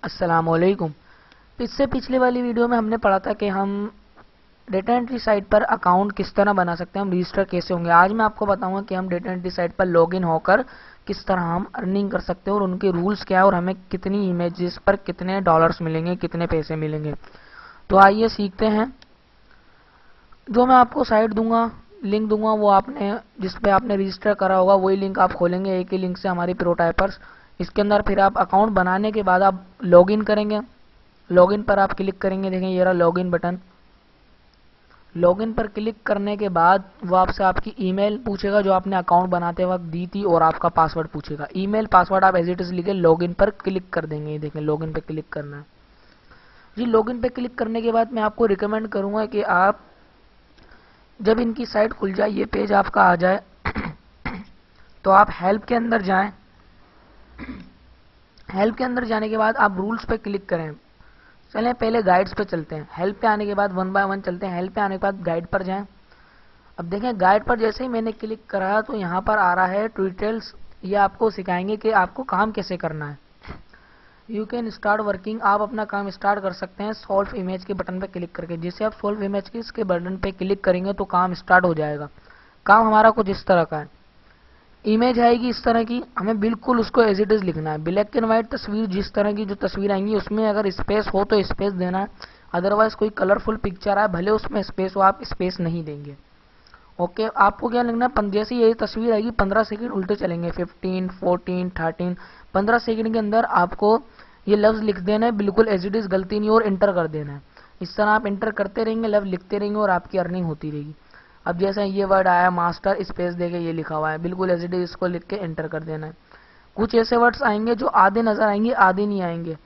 अस्सलामुअलैकुम। इससे पिछले वाली वीडियो में हमने पढ़ा था कि हम डेटा एंट्री साइट पर अकाउंट किस तरह बना सकते हैं, हम रजिस्टर कैसे होंगे। आज मैं आपको बताऊंगा कि हम डेटा एंट्री साइट पर लॉगिन होकर किस तरह हम अर्निंग कर सकते हैं और उनके रूल्स क्या है और हमें कितनी इमेजेस पर कितने डॉलर्स मिलेंगे, कितने पैसे मिलेंगे। तो आइए सीखते हैं। जो मैं आपको साइट दूंगा, लिंक दूंगा, वो आपने जिस पे आपने रजिस्टर करा होगा वही लिंक आप खोलेंगे। एक ही लिंक से हमारी प्रोटाइपर्स, इसके अंदर फिर आप अकाउंट बनाने के बाद आप लॉगिन करेंगे। लॉगिन पर आप क्लिक करेंगे, देखें ये रहा लॉगिन बटन। लॉगिन पर क्लिक करने के बाद वो आपसे आपकी ईमेल पूछेगा जो आपने अकाउंट बनाते वक्त दी थी और आपका पासवर्ड पूछेगा। ईमेल पासवर्ड आप एज इट इज लिखे लॉगिन पर क्लिक कर देंगे। ये देखें लॉगिन पे क्लिक करना है जी। लॉगिन पे क्लिक करने के बाद मैं आपको रिकमेंड करूंगा कि आप जब इनकी साइट खुल जाए, ये पेज आपका आ जाए तो आप हेल्प के अंदर जाएं। हेल्प के अंदर जाने के बाद आप रूल्स पे क्लिक करें। चलें पहले गाइड्स पे चलते हैं। हेल्प पे आने के बाद वन बाय वन चलते हैं। हेल्प पे आने के बाद गाइड पर जाएं। अब देखें गाइड पर जैसे ही मैंने क्लिक करा तो यहाँ पर आ रहा है ट्यूटोरियल्स। ये आपको सिखाएंगे कि आपको काम कैसे करना है। यू कैन स्टार्ट वर्किंग, आप अपना काम स्टार्ट कर सकते हैं सॉल्व इमेज के बटन पे क्लिक करके। जैसे आप सॉल्व इमेज के इसके बटन पे क्लिक करेंगे तो काम स्टार्ट हो जाएगा। काम हमारा कुछ इस तरह का है। इमेज आएगी इस तरह की, हमें बिल्कुल उसको एज इट इज लिखना है। ब्लैक एंड व्हाइट तस्वीर, जिस तरह की जो तस्वीर आएंगी उसमें अगर स्पेस हो तो स्पेस देना है, अदरवाइज कोई कलरफुल पिक्चर आए भले उसमें स्पेस हो आप स्पेस नहीं देंगे। ओके, आपको क्या लिखना है, जैसे ये तस्वीर आएगी 15 सेकंड उल्टे चलेंगे, 15, 14, 13, 15 सेकंड के अंदर आपको ये लफ्ज लिख देना है बिल्कुल एज इट इज, गलती नहीं और इंटर कर देना है। इस तरह आप इंटर करते रहेंगे, लफ्ज लिखते रहेंगे और आपकी अर्निंग होती रहेगी। अब जैसे ये वर्ड आया मास्टर, स्पेस देके ये लिखा हुआ है, बिल्कुल एज इट इज इसको लिख के एंटर कर देना है। कुछ ऐसे वर्ड्स आएंगे जो आधे नजर आएंगे, आधे नहीं आएंगे।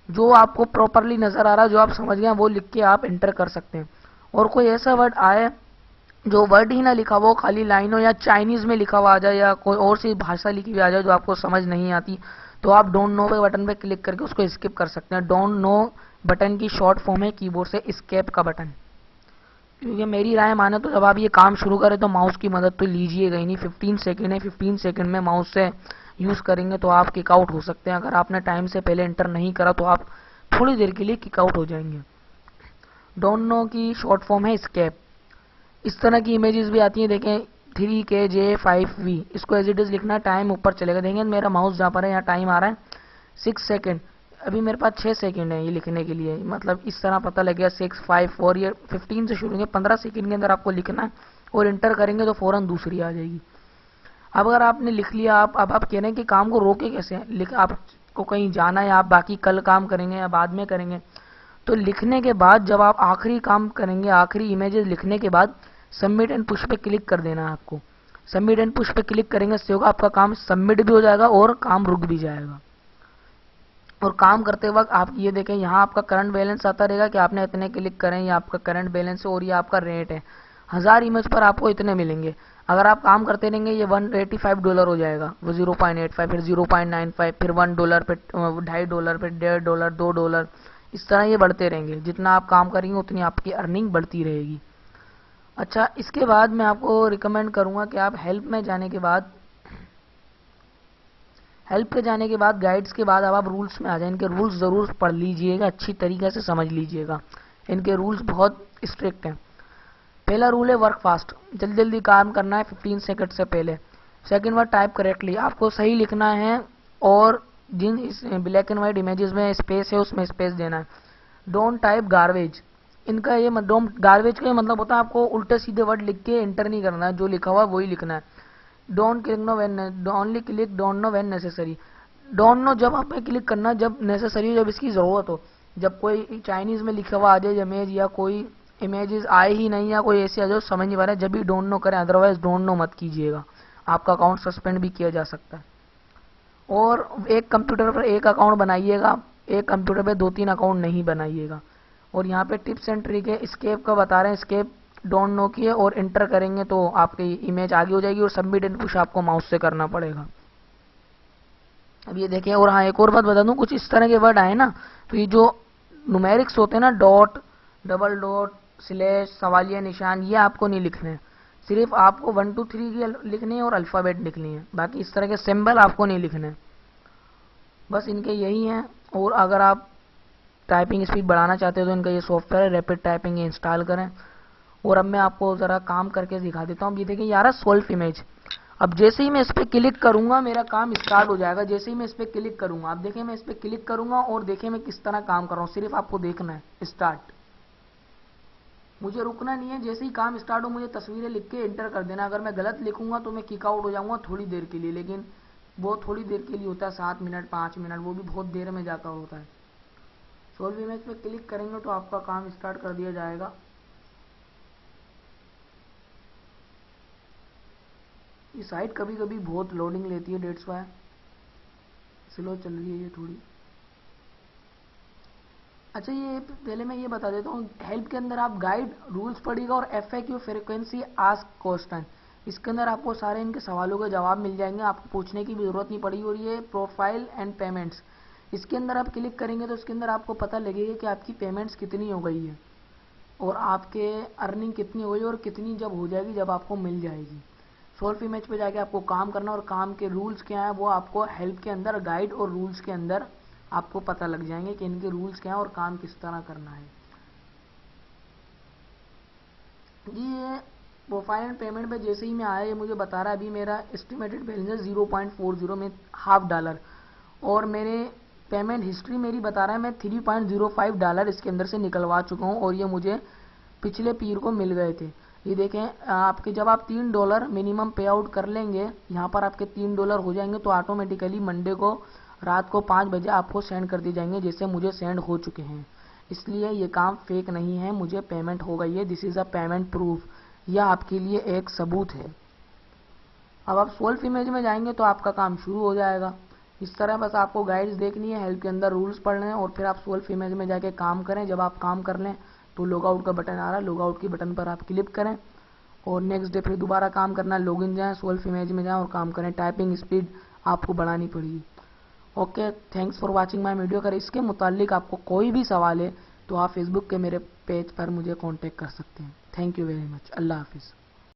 जो आपको प्रॉपरली नजर आ रहा है, जो आप समझ गए वो लिख के आप एंटर कर सकते हैं। और कोई ऐसा वर्ड आए जो वर्ड ही ना लिखा हुआ हो, खाली लाइन हो या चाइनीज में लिखा हुआ आ जाए या कोई और सी भाषा लिखी हुई आ जाए जो आपको समझ नहीं आती, तो आप डोंट नो पे बटन पे क्लिक करके उसको स्किप कर सकते हैं। डोंट नो बटन की शॉर्ट फॉर्म है कीबोर्ड से एस्केप का बटन। क्योंकि मेरी राय माने तो जब आप ये काम शुरू करें तो माउस की मदद तो लीजिएगा ही नहीं। 15 सेकंड है, 15 सेकंड में माउस से यूज करेंगे तो आप किक आउट हो सकते हैं। अगर आपने टाइम से पहले एंटर नहीं करा तो आप थोड़ी देर के लिए किक आउट हो जाएंगे। डोंट नो की शॉर्ट फॉर्म है एस्केप। इस तरह की इमेजेस भी आती हैं, देखें 3KJ5V, इसको एज इट इज लिखना है, टाइम ऊपर चलेगा। देखें मेरा माउस जहाँ पर है यहाँ टाइम आ रहा है 6 सेकंड, अभी मेरे पास 6 सेकंड है ये लिखने के लिए। मतलब इस तरह पता लग गया 6, 5, 4, ये 15 से शुरू होंगे। 15 सेकंड के अंदर आपको लिखना है और इंटर करेंगे तो फौरन दूसरी आ जाएगी। अब अगर आपने लिख लिया, अब आप कह रहे हैं कि काम को रोके कैसे, आपको कहीं जाना है, आप बाकी कल काम करेंगे या बाद में करेंगे, तो लिखने के बाद जब आप आखिरी काम करेंगे, आखिरी इमेजेस लिखने के बाद सबमिट एंड पुश पे क्लिक कर देना है आपको। सबमिट एंड पुश पे क्लिक करेंगे इससे होगा आपका काम सबमिट भी हो जाएगा और काम रुक भी जाएगा। और काम करते वक्त आप ये देखें यहाँ आपका करंट बैलेंस आता रहेगा कि आपने इतने क्लिक करें, ये आपका करंट बैलेंस है और ये आपका रेट है। 1000 इमेज पर आपको इतने मिलेंगे। अगर आप काम करते रहेंगे ये $185 हो जाएगा, वो 0.85, फिर 0.95, फिर $1 पे, $2.5 पे, $1.5, $2। इस तरह ये बढ़ते रहेंगे। जितना आप काम करेंगे उतनी आपकी अर्निंग बढ़ती रहेगी। अच्छा, इसके बाद मैं आपको रिकमेंड करूंगा कि आप हेल्प पे जाने के बाद गाइड्स के बाद अब आप रूल्स में आ जाए। इनके रूल्स जरूर पढ़ लीजिएगा, अच्छी तरीके से समझ लीजिएगा। इनके रूल्स बहुत स्ट्रिक्ट हैं। पहला रूल है वर्क फास्ट, जल्दी जल्दी काम करना है 15 सेकंड से पहले। सेकंड वर्ड टाइप करेक्टली, आपको सही लिखना है और जिन ब्लैक एंड व्हाइट इमेजेस में स्पेस है उसमें स्पेस देना है। डोंट टाइप गार्बेज, इनका ये गार्बेज का मतलब होता है आपको उल्टे सीधे वर्ड लिख के एंटर नहीं करना है, जो लिखा हुआ वही लिखना है। Don't click know when, only click don't know when necessary. Don't know जब आप क्लिक करना जब नेसेसरी हो, जब इसकी जरूरत हो। जब कोई चाइनीज में लिखा हुआ आ जाए इमेज या कोई इमेजेस आए ही नहीं या कोई ऐसे आ जाए समझ नहीं पा रहा है, जब भी डोंट नो करें, अदरवाइज डोंट नो मत कीजिएगा, आपका अकाउंट सस्पेंड भी किया जा सकता है। और एक कंप्यूटर पर एक अकाउंट बनाइएगा, एक कंप्यूटर पे 2-3 अकाउंट नहीं बनाइएगा। और यहाँ पे टिप्स एंड ट्रिक है, स्केप का बता रहे हैं, स्केप डोंट नो की है और एंटर करेंगे तो आपकी इमेज आगे हो जाएगी और सबमिट एंड पुश आपको माउस से करना पड़ेगा। अब ये देखिए, और हाँ एक और बात बता दूं, कुछ इस तरह के वर्ड आए ना तो ये जो न्यूमेरिक्स होते हैं ना, डॉट, डबल डॉट, स्लैश, सवालिया निशान, ये आपको नहीं लिखने हैं। सिर्फ आपको 1 2 3 की लिखनी है और अल्फाबेट लिखनी है, बाकी इस तरह के सिंबल आपको नहीं लिखने हैं। बस इनके यही हैं। और अगर आप टाइपिंग स्पीड बढ़ाना चाहते हो तो इनका ये सॉफ्टवेयर है रैपिड टाइपिंग, ये इंस्टॉल करें। और अब मैं आपको ज़रा काम करके दिखा देता हूँ। ये देखिए यार सोल्व इमेज। अब जैसे ही मैं इस पर क्लिक करूंगा मेरा काम स्टार्ट हो जाएगा। जैसे ही मैं इस पर क्लिक करूंगा, अब देखिए मैं इस पर क्लिक करूंगा और देखिए मैं किस तरह काम कर रहा हूँ। सिर्फ आपको देखना है स्टार्ट, मुझे रुकना नहीं है। जैसे ही काम स्टार्ट हो मुझे तस्वीरें लिख के एंटर कर देना। अगर मैं गलत लिखूंगा तो मैं किक आउट हो जाऊंगा थोड़ी देर के लिए, लेकिन वो थोड़ी देर के लिए होता है, 7 मिनट 5 मिनट, वो भी बहुत देर में जाकर होता है। सोल्व इमेज पे क्लिक करेंगे तो आपका काम स्टार्ट कर दिया जाएगा। ये साइट कभी कभी बहुत लोडिंग लेती है, डेट्स वाई स्लो चल रही है ये थोड़ी। अच्छा, ये पहले मैं ये बता देता हूँ, हेल्प के अंदर आप गाइड, रूल्स पढ़िएगा और FAQ फ्रीक्वेंसी आस्क क्वेश्चन, इसके अंदर आपको सारे इनके सवालों के जवाब मिल जाएंगे, आपको पूछने की भी जरूरत नहीं पड़ेगी। और ये प्रोफाइल एंड पेमेंट्स, इसके अंदर आप क्लिक करेंगे तो इसके अंदर आपको पता लगेगा कि आपकी पेमेंट्स कितनी हो गई है और आपके अर्निंग कितनी हो गई और कितनी जब हो जाएगी, जब आपको मिल जाएगी। सोल्व इमेज पे जाके आपको काम करना और काम के रूल्स क्या है वो आपको हेल्प के अंदर गाइड और रूल्स के अंदर आपको पता लग जाएंगे कि इनके रूल्स क्या है और काम किस तरह करना है। ये प्रोफाइल एंड पेमेंट पे जैसे ही मैं आया, ये मुझे बता रहा है अभी मेरा एस्टिमेटेड बैलेंस है 0.40 में $1/2 और मेरे पेमेंट हिस्ट्री मेरी बता रहा है मैं $3.05 इसके अंदर से निकलवा चुका हूँ और ये मुझे पिछले पीर को मिल गए थे। ये देखें आपके जब आप $3 मिनिमम पे आउट कर लेंगे, यहाँ पर आपके $3 हो जाएंगे तो ऑटोमेटिकली मंडे को रात को 5 बजे आपको सेंड कर दिए जाएंगे, जैसे मुझे सेंड हो चुके हैं। इसलिए ये काम फेक नहीं है, मुझे पेमेंट हो गई है। This is a payment proof, यह आपके लिए एक सबूत है। अब आप सोल्व इमेज में जाएंगे तो आपका काम शुरू हो जाएगा। इस तरह बस आपको गाइड्स देखनी है, हेल्प के अंदर रूल्स पढ़ने हैं और फिर आप सोल्व इमेज में जाके काम करें। जब आप काम कर लें तो लॉग आउट का बटन आ रहा है, लॉग आउट के बटन पर आप क्लिक करें और नेक्स्ट डे फिर दोबारा काम करना है। लॉगिन जाएं, सोल्व इमेज में जाएं और काम करें। टाइपिंग स्पीड आपको बढ़ानी पड़ेगी। Okay, thanks for watching my video. अगर इसके मुतालिक आपको कोई भी सवाल है तो आप फेसबुक के मेरे पेज पर मुझे कांटेक्ट कर सकते हैं। Thank you very much. अल्लाह हाफिज़।